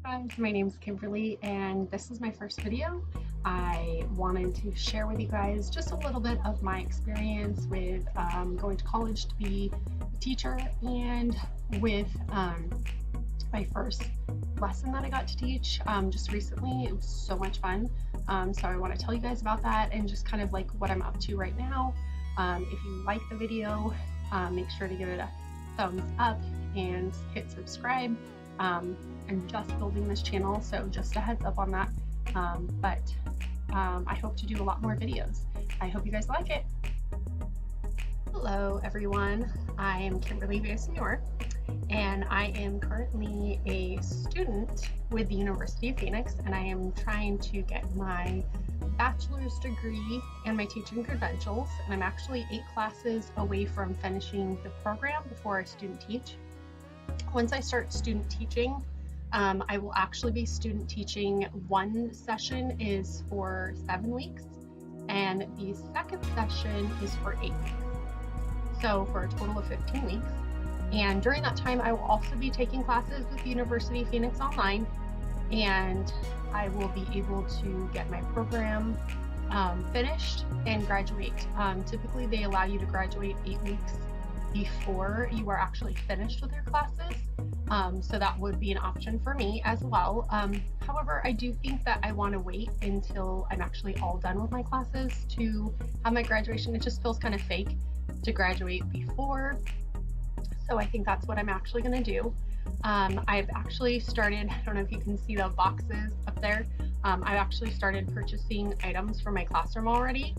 Hi guys, my name is Kimberly and this is my first video. I wanted to share with you guys just a little bit of my experience with going to college to be a teacher and with my first lesson that I got to teach just recently. It was so much fun. So I want to tell you guys about that and just kind of like what I'm up to right now. If you like the video, make sure to give it a thumbs up and hit subscribe. I'm just building this channel, so just a heads up on that. I hope to do a lot more videos. I hope you guys like it. Hello everyone, I am Kimberly Villasenor and I am currently a student with the University of Phoenix, and I am trying to get my bachelor's degree and my teaching credentials, and I'm actually 8 classes away from finishing the program before I student teach. Once I start student teaching, I will actually be student teaching. One session is for 7 weeks and the second session is for 8 weeks. So for a total of 15 weeks. And during that time, I will also be taking classes with the University of Phoenix online, and I will be able to get my program finished and graduate. Typically, they allow you to graduate 8 weeks before you are actually finished with your classes. So that would be an option for me as well. However, I do think that I want to wait until I'm actually all done with my classes to have my graduation. It just feels kind of fake to graduate before. So I think that's what I'm actually going to do. I've actually started, I don't know if you can see the boxes up there. I've actually started purchasing items for my classroom already,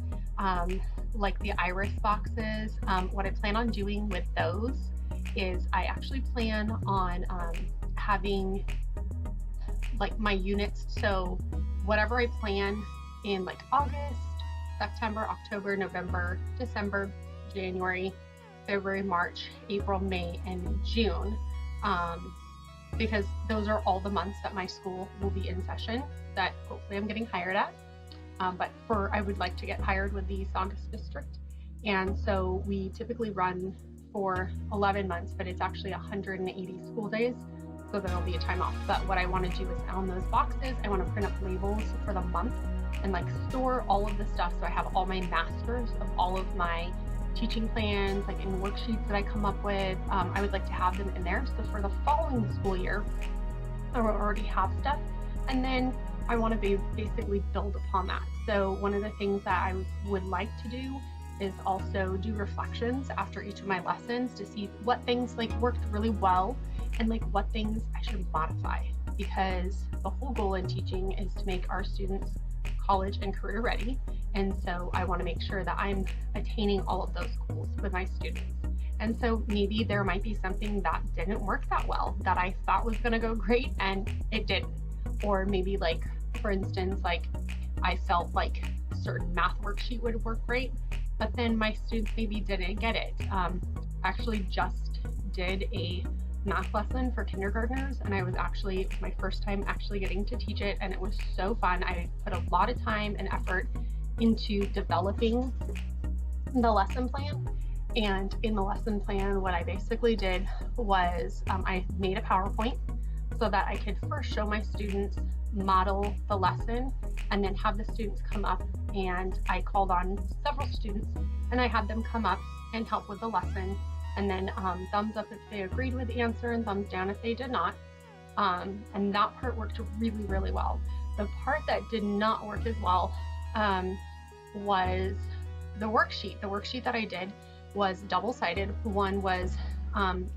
like the iris boxes. What I plan on doing with those is I actually plan on having like my units. So whatever I plan in like August, September, October, November, December, January, February, March, April, May, and June, because those are all the months that my school will be in session that hopefully I'm getting hired at. But I would like to get hired with the Saugus district. And so we typically run for 11 months, but it's actually 180 school days. So there'll be a time off. But what I want to do is on those boxes, I want to print up labels for the month and like store all of the stuff. So I have all my masters of all of my teaching plans, like in worksheets that I come up with. I would like to have them in there. So for the following school year, I will already have stuff. And then I want to basically build upon that. So one of the things that I would like to do is also do reflections after each of my lessons to see what things like worked really well and like what things I should modify, because the whole goal in teaching is to make our students college and career ready. And so I want to make sure that I'm attaining all of those goals with my students. And so maybe there might be something that didn't work that well that I thought was going to go great and it didn't. Or maybe like, for instance, like I felt like a certain math worksheet would work great, but then my students maybe didn't get it. Actually just did a math lesson for kindergartners, and it was my first time actually getting to teach it, and it was so fun. I put a lot of time and effort into developing the lesson plan. And in the lesson plan, what I basically did was I made a PowerPoint so that I could first show my students model the lesson and then have the students come up, and I called on several students and I had them come up and help with the lesson, and then thumbs up if they agreed with the answer and thumbs down if they did not. And that part worked really, really well. The part that did not work as well was the worksheet. The worksheet that I did was double-sided. One was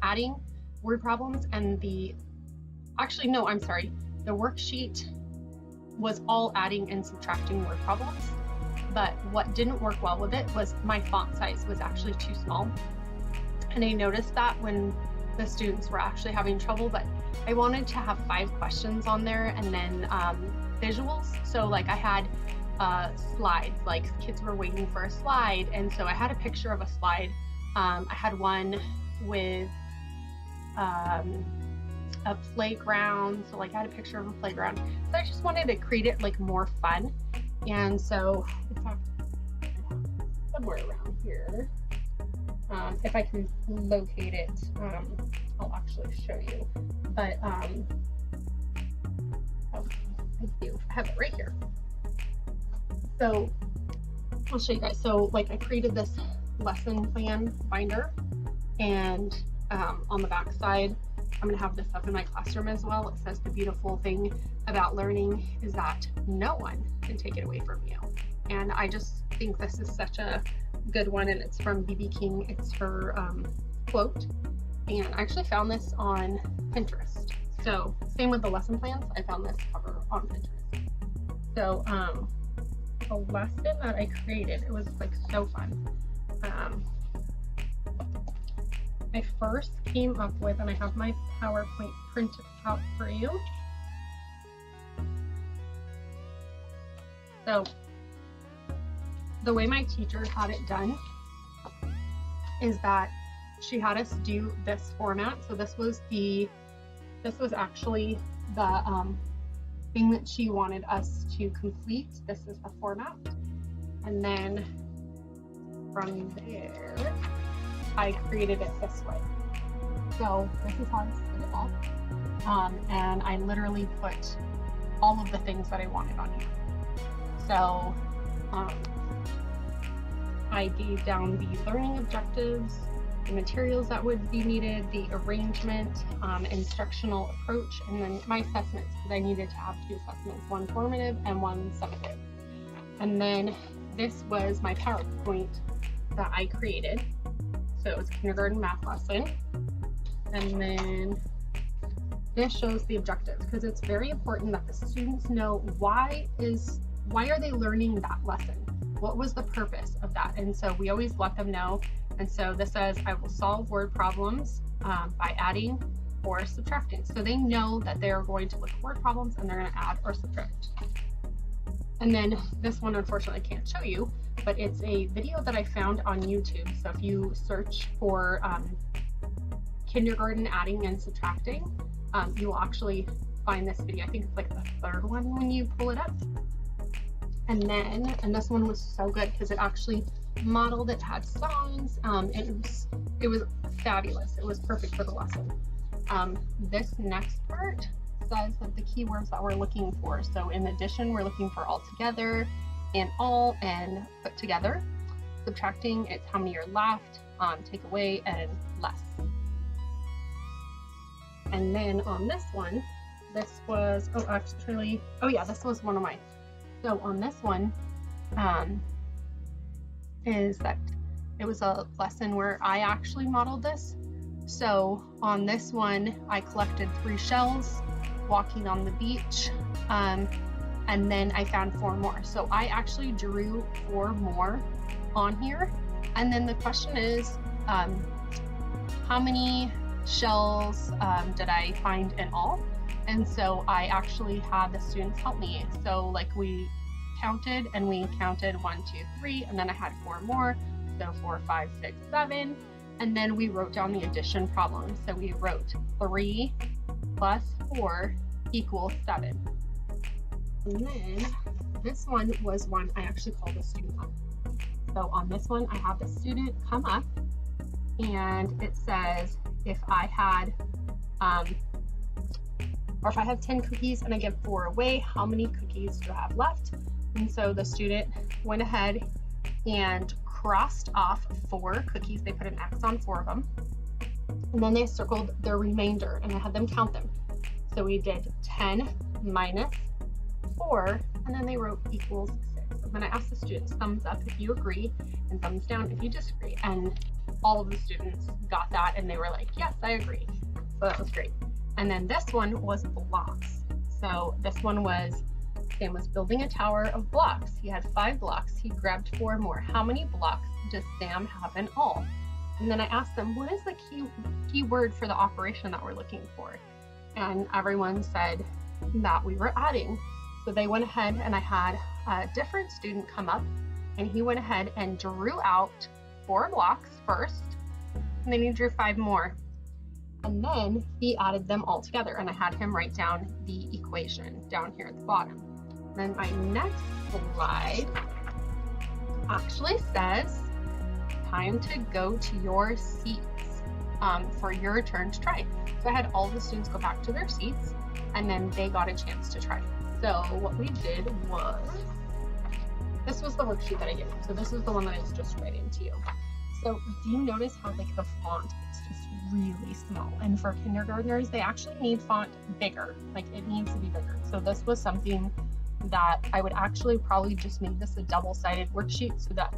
adding word problems, and the worksheet was all adding and subtracting word problems. But what didn't work well with it was my font size was actually too small. And I noticed that when the students were actually having trouble, but I wanted to have 5 questions on there and then visuals. So like I had slides, like kids were waiting for a slide, and so I had a picture of a slide. I had one with a playground, so like I had a picture of a playground. So I just wanted to create it like more fun. And so if I'm somewhere around here, if I can locate it, I'll actually show you. But have it right here. So I'll show you guys. So like I created this lesson plan binder, and on the back side, I'm gonna have this up in my classroom as well. It says the beautiful thing about learning is that no one can take it away from you. And I just think this is such a good one, and it's from B.B. King. It's her quote, and I actually found this on Pinterest. So same with the lesson plans, I found this cover on Pinterest. So a lesson that I created, it was like so fun. I first came up with, and I have my PowerPoint printed out for you. So the way my teacher had it done is that she had us do this format. So this was actually the thing that she wanted us to complete. This is the format. And then from there, I created it this way. So this is how I set it up. And I literally put all of the things that I wanted on here. So I gave down the learning objectives, the materials that would be needed, the arrangement, instructional approach, and then my assessments, because I needed to have 2 assessments, one formative and one summative. And then this was my PowerPoint that I created. So it was a kindergarten math lesson. And then this shows the objectives, because it's very important that the students know why are they learning that lesson? What was the purpose of that? And so we always let them know. And so this says, I will solve word problems by adding or subtracting. So they know that they're going to look at word problems and they're going to add or subtract. And then this one, unfortunately, I can't show you, but it's a video that I found on YouTube. So if you search for kindergarten adding and subtracting, you will actually find this video. I think it's like the 3rd one when you pull it up. And this one was so good because it actually modeled, it had songs, it was fabulous. It was perfect for the lesson. This next part says that the keywords that we're looking for. So in addition, we're looking for all together and all and put together. Subtracting, it's how many are left, take away, and less. And then on this one, this was, this was one of mine. So on this one, is that it was a lesson where I actually modeled this. So on this one, I collected 3 shells, walking on the beach, and then I found 4 more. So I actually drew 4 more on here. And then the question is, how many shells did I find in all? And so I actually had the students help me. So like we counted 1, 2, 3, and then I had 4 more. So 4, 5, 6, 7. And then we wrote down the addition problem. So we wrote 3 plus 4 equals 7. And then this one was one I actually called a student up. So on this one, I have the student come up, and it says if I had, or if I have 10 cookies and I give 4 away, how many cookies do I have left? And so the student went ahead and crossed off 4 cookies. They put an X on 4 of them. And then they circled their remainder, and I had them count them. So we did 10 minus 4, and then they wrote equals 6. And then I asked the students thumbs up if you agree and thumbs down if you disagree. And all of the students got that, and they were like, yes, I agree. So that was great. And then this one was blocks. So this one was, Sam was building a tower of blocks. He had 5 blocks. He grabbed 4 more. How many blocks does Sam have in all? And then I asked them, what is the key word for the operation that we're looking for? And everyone said that we were adding. So they went ahead, and I had a different student come up, and he went ahead and drew out 4 blocks first, and then he drew 5 more. And then he added them all together, and I had him write down the equation down here at the bottom. Then my next slide actually says, time to go to your seats for your turn to try. So I had all the students go back to their seats, and then they got a chance to try. So what we did was, this was the worksheet that I gave you. So this is the one that I was just writing to you. So do you notice how like the font is just really small? And for kindergartners, they actually need font bigger. Like it needs to be bigger. So this was something that I would actually probably just make this a double-sided worksheet so that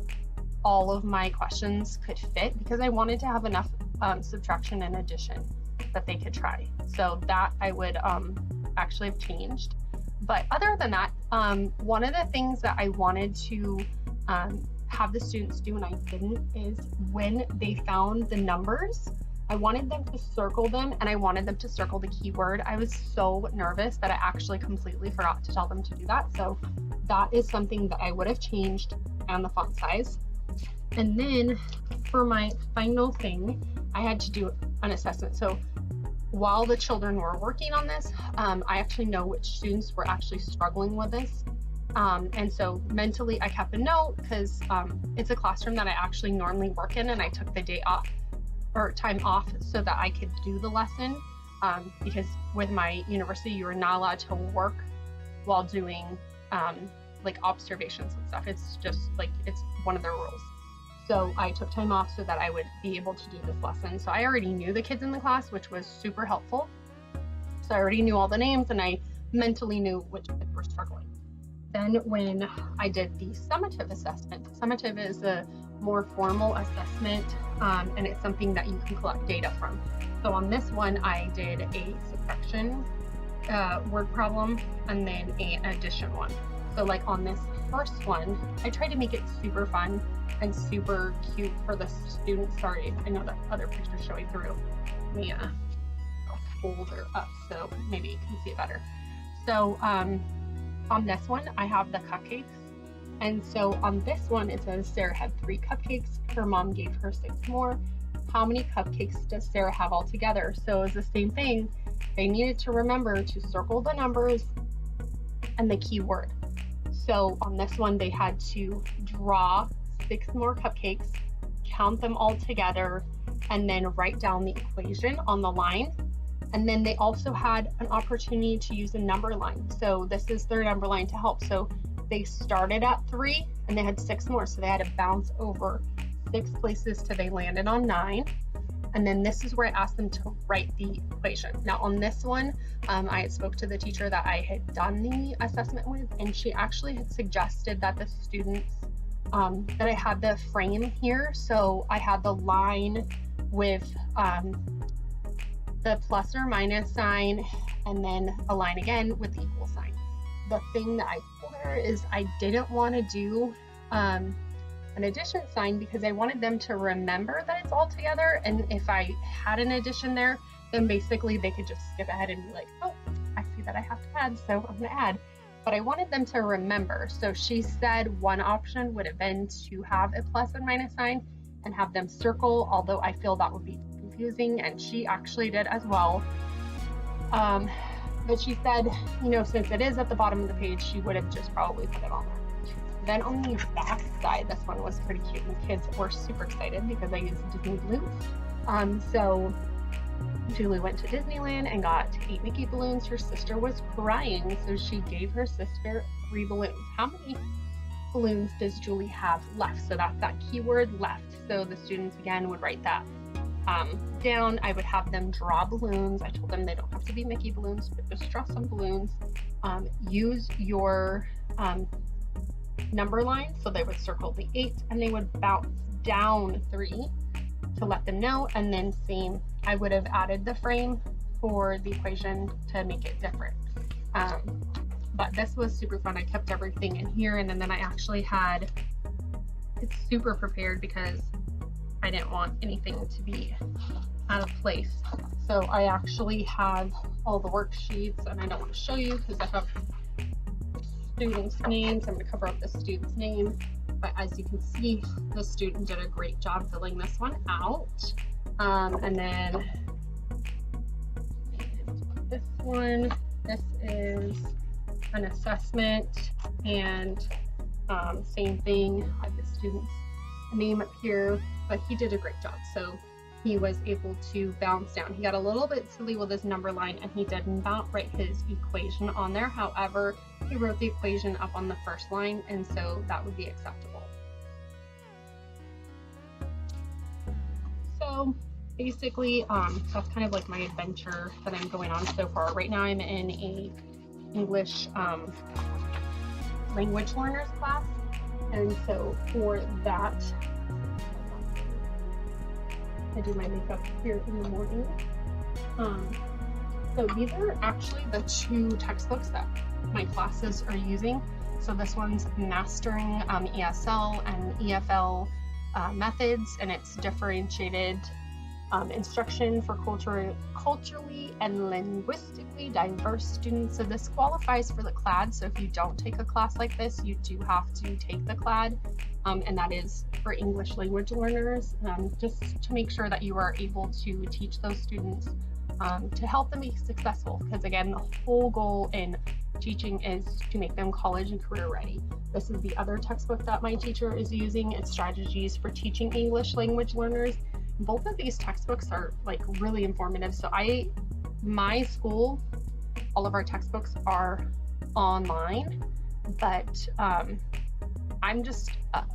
all of my questions could fit, because I wanted to have enough subtraction and addition that they could try. So that I would actually have changed. But other than that, one of the things that I wanted to have the students do, and I didn't, is when they found the numbers, I wanted them to circle them, and I wanted them to circle the keyword. I was so nervous that I actually completely forgot to tell them to do that. So that is something that I would have changed, and the font size. And then for my final thing, I had to do an assessment. So while the children were working on this, I actually know which students were actually struggling with this. And so mentally I kept a note, because it's a classroom that I actually normally work in, and I took the day off or time off so that I could do the lesson, because with my university, you are not allowed to work while doing like observations and stuff. It's just like, it's one of their rules. So I took time off so that I would be able to do this lesson. So I already knew the kids in the class, which was super helpful. So I already knew all the names, and I mentally knew which kids were struggling. Then when I did the summative assessment, summative is a more formal assessment, and it's something that you can collect data from. So on this one, I did a subtraction word problem, and then an addition one. So like on this first one, I tried to make it super fun and super cute for the students. Sorry, I know that other picture's showing through. Let me hold her up so maybe you can see it better. So on this one, I have the cupcakes. And so on this one, it says Sarah had 3 cupcakes. Her mom gave her 6 more. How many cupcakes does Sarah have altogether? So it's the same thing. They needed to remember to circle the numbers and the keyword. So on this one, they had to draw 6 more cupcakes, count them all together, and then write down the equation on the line. And then they also had an opportunity to use a number line. So this is their number line to help. So they started at 3 and they had 6 more. So they had to bounce over 6 places till they landed on 9. And then this is where I asked them to write the equation. Now on this one, I had spoke to the teacher that I had done the assessment with, and she actually had suggested that the students, that I had the frame here. So I had the line with the plus or minus sign, and then a line again with the equal sign. The thing that I told her is I didn't want to do an addition sign, because I wanted them to remember that it's all together, and if I had an addition there, then basically they could just skip ahead and be like, oh, I see that I have to add, so I'm going to add. But I wanted them to remember. So she said one option would have been to have a plus and minus sign and have them circle, although I feel that would be confusing, and she actually did as well. But she said, you know, since it is at the bottom of the page, she would have just probably put it on there. Then on the back side, this one was pretty cute, and kids were super excited because I used Disney balloons. So Julie went to Disneyland and got 8 Mickey balloons. Her sister was crying, so she gave her sister 3 balloons. How many balloons does Julie have left? So that's that keyword left. So the students again would write that down. I would have them draw balloons. I told them they don't have to be Mickey balloons, but just draw some balloons. Use your number line. So they would circle the 8 and they would bounce down 3 to let them know. And then same, I would have added the frame for the equation to make it different. But this was super fun. I kept everything in here, and then I actually had it super prepared because I didn't want anything to be out of place. So I actually have all the worksheets, and I don't want to show you because I have students' names. I'm going to cover up the student's name, but as you can see, the student did a great job filling this one out. And then this one, this is an assessment, and same thing, I have the student's name up here, but he did a great job. So he was able to bounce down. He got a little bit silly with his number line and he did not write his equation on there. However, he wrote the equation up on the first line, and so that would be acceptable. So basically, that's kind of like my adventure that I'm going on so far. Right now I'm in a English language learners class, and so for that, I do my makeup here in the morning. So these are actually the 2 textbooks that my classes are using. So this one's Mastering ESL and EFL methods, and it's differentiated instruction for culturally and linguistically diverse students. So this qualifies for the CLAD. So if you don't take a class like this, you do have to take the CLAD, and that is for English language learners, just to make sure that you are able to teach those students to help them be successful. Because again, the whole goal in teaching is to make them college and career ready. This is the other textbook that my teacher is using. It's Strategies for Teaching English Language Learners. Both of these textbooks are like really informative. So my school, all of our textbooks are online, but I'm just I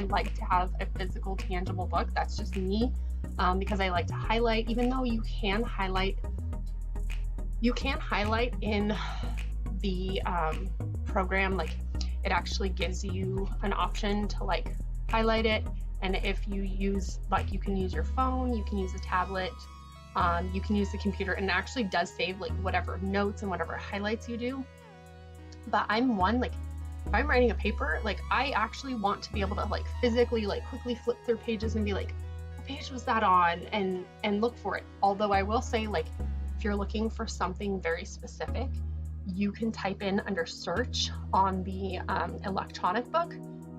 like to have a physical, tangible book. That's just me, because I like to highlight. Even though you can highlight in the program, like it actually gives you an option to like highlight it. And if you use, like, you can use your phone, you can use a tablet, you can use the computer, and it actually does save like whatever notes and whatever highlights you do. But I'm one, like, if I'm writing a paper, like I actually want to be able to like physically like quickly flip through pages and be like, what page was that on, and look for it. Although I will say, like, if you're looking for something very specific, you can type in under search on the electronic book.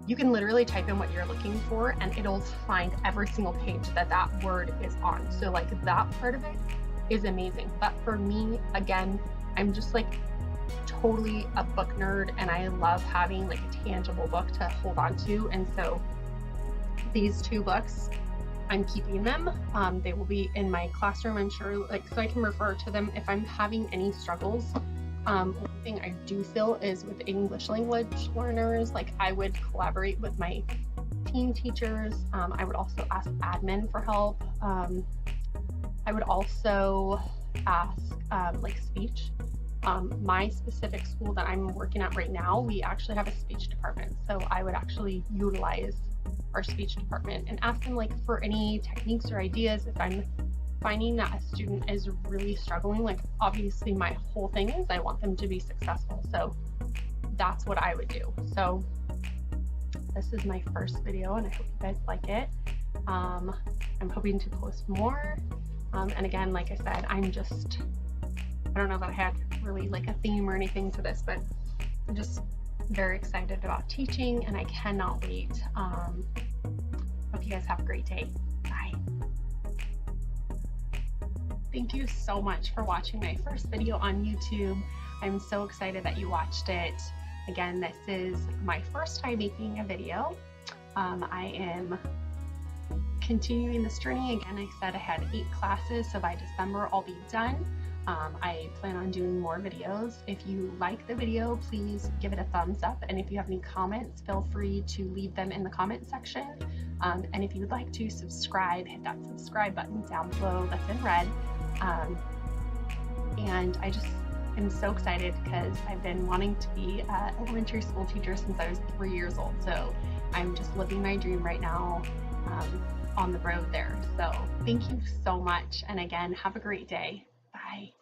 You can literally type in what you're looking for and it'll find every single page that that word is on. So like that part of it is amazing. But for me, again, I'm just like totally a book nerd, and I love having like a tangible book to hold on to. And so these 2 books, I'm keeping them. They will be in my classroom, I'm sure, like, so I can refer to them if I'm having any struggles. One thing I do feel is with English language learners, like I would collaborate with my team teachers. I would also ask admin for help. I would also ask like speech. My specific school that I'm working at right now, we actually have a speech department. So I would actually utilize our speech department and ask them like for any techniques or ideas if I'm finding that a student is really struggling. Like obviously my whole thing is I want them to be successful. So that's what I would do. So this is my first video and I hope you guys like it. I'm hoping to post more. And again, like I said, I don't know that I had really like a theme or anything to this, but I'm just very excited about teaching and I cannot wait. Hope you guys have a great day. Bye. Thank you so much for watching my first video on YouTube. I'm so excited that you watched it. Again, this is my first time making a video. I am continuing this journey. Again, I said I had 8 classes, so by December I'll be done. I plan on doing more videos. If you like the video, please give it a thumbs up. And if you have any comments, feel free to leave them in the comment section. And if you would like to subscribe, hit that subscribe button down below that's in red. And I just am so excited because I've been wanting to be an elementary school teacher since I was 3 years old. So I'm just living my dream right now on the road there. So thank you so much. And again, have a great day. Bye.